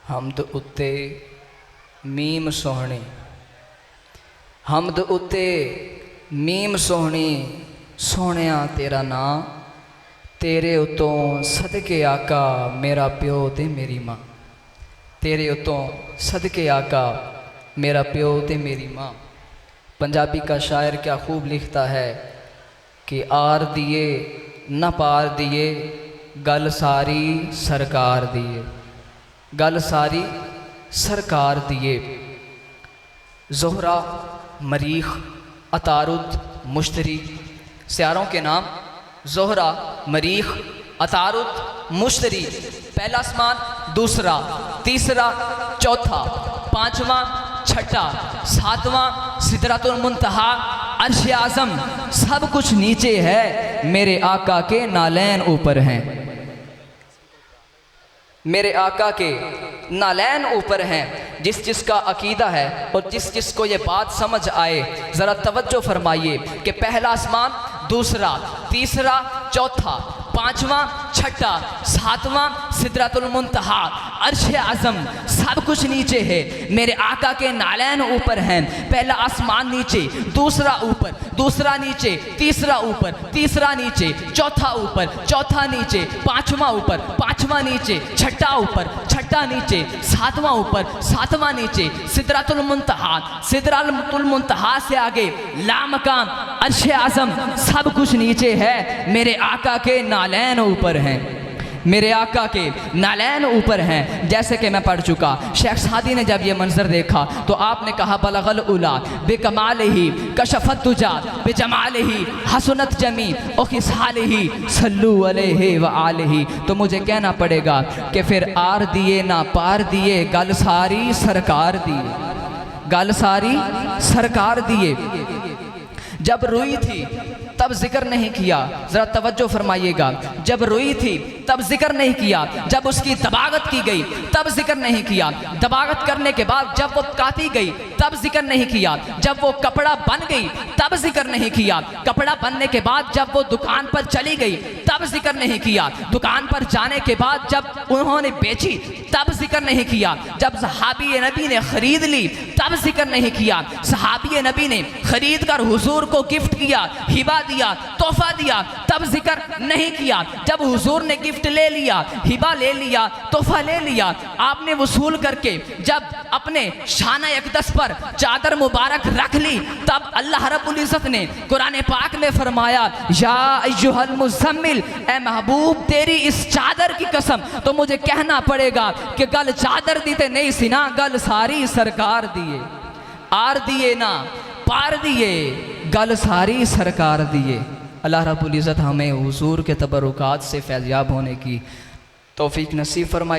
हमद उत्ते मीम सोहनी, हमद उत्ते मीम सोहनी, सोहणिया तेरा नाम, तेरे उतों सदके आका मेरा प्यो ते मेरी माँ। तेरे उतों सदके आका मेरा प्यो ते मेरी माँ। पंजाबी का शायर क्या खूब लिखता है कि आर दिए न पार दिए, गल सारी सरकार दिए, गल सारी सरकार दिए। ज़ोहरा, मरीख, अतारुद, मुश्तरी, सियारों के नाम ज़ोहरा, मरीख, अतारुद, मुश्तरी। पहला आसमान, दूसरा, तीसरा, चौथा, पांचवा, छठा, सातवां सिदरतुल मुंतहा, अर्श आज़म, सब कुछ नीचे है, मेरे आका के नालैन ऊपर हैं। मेरे आका के नालैन ऊपर हैं। जिस जिसका अकीदा है और जिस जिसको ये बात समझ आए, ज़रा तवज्जो फरमाइए कि पहला आसमान, दूसरा, तीसरा, चौथा, पांचवा, छठा, सातवां सिदरतुल मुंतहा, अर्श आज़म, सब कुछ नीचे है, मेरे आका के नालैन ऊपर हैं। पहला आसमान नीचे, दूसरा ऊपर, दूसरा नीचे, तीसरा ऊपर, तीसरा नीचे, चौथा ऊपर, चौथा नीचे, पांचवा ऊपर, पांचवा नीचे, छठा ऊपर, छठा नीचे, सातवां ऊपर, सातवां नीचे, सिदरतुल मुंतहा, सिदरतुल मुंतहा से आगे लामकाम, अर्श आज़म, सब कुछ नीचे है, मेरे आका के नालैन ऊपर हैं। मेरे आका के नालैन ऊपर हैं। जैसे कि मैं पढ़ चुका, शेख सादी ने जब ये मंजर देखा तो आपने कहा बलगल उला बेकमाल ही कशफत तुजा बेजमाल ही हसनत जमी ओ खिसाल ही सल्लू अलैहि व आलिही। तो मुझे कहना पड़ेगा कि फिर आर दिए ना पार दिए, गल सारी सरकार दिए, गल सारी सरकार दिए। जब रुई थी तब जिक्र नहीं किया, ज़रा तवज्जो फरमाइएगा। जब रुई थी तब जिक्र नहीं किया, जब उसकी दबागत की गई तब जिक्र नहीं किया, दबागत करने के बाद जब वो काटी गई तब जिक्र नहीं किया, जब वो कपड़ा बन गई तब जिक्र नहीं किया, कपड़ा बनने के बाद जब वो दुकान पर चली गई तब जिक्र नहीं किया, दुकान पर जाने के बाद जब उन्होंने बेची तब जिक्र नहीं किया, जब सहाबी नबी ने खरीद ली तब जिक्र नहीं किया, सहाबी नबी ने खरीद कर हुजूर को गिफ्ट किया, हिबा दिया, तोहफा दिया, तब जिक्र नहीं किया, जब हुजूर ने गिफ्ट ले लिया, हिबा ले लिया, तोहफा ले लिया, आपने वसूल करके जब अपने शाना अक़दस पर चादर मुबारक रख ली, तब अल्लाह रब्बुल इज़्ज़त ने कुरान पाक में फरमाया या अय्युहल मुज़म्मिल, ए महबूब तेरी इस चादर की कसम। तो मुझे कहना पड़ेगा कि गल चादर दी ते नहीं सी ना, गल सारी सरकार दिए, आर दिए ना पार दिए, गल सारी सरकार दिए। अल्लाह रब्बुल इज़्ज़त हमें हुजूर के तबरुकात से फैज़याब होने की तौफीक नसीब फरमाए।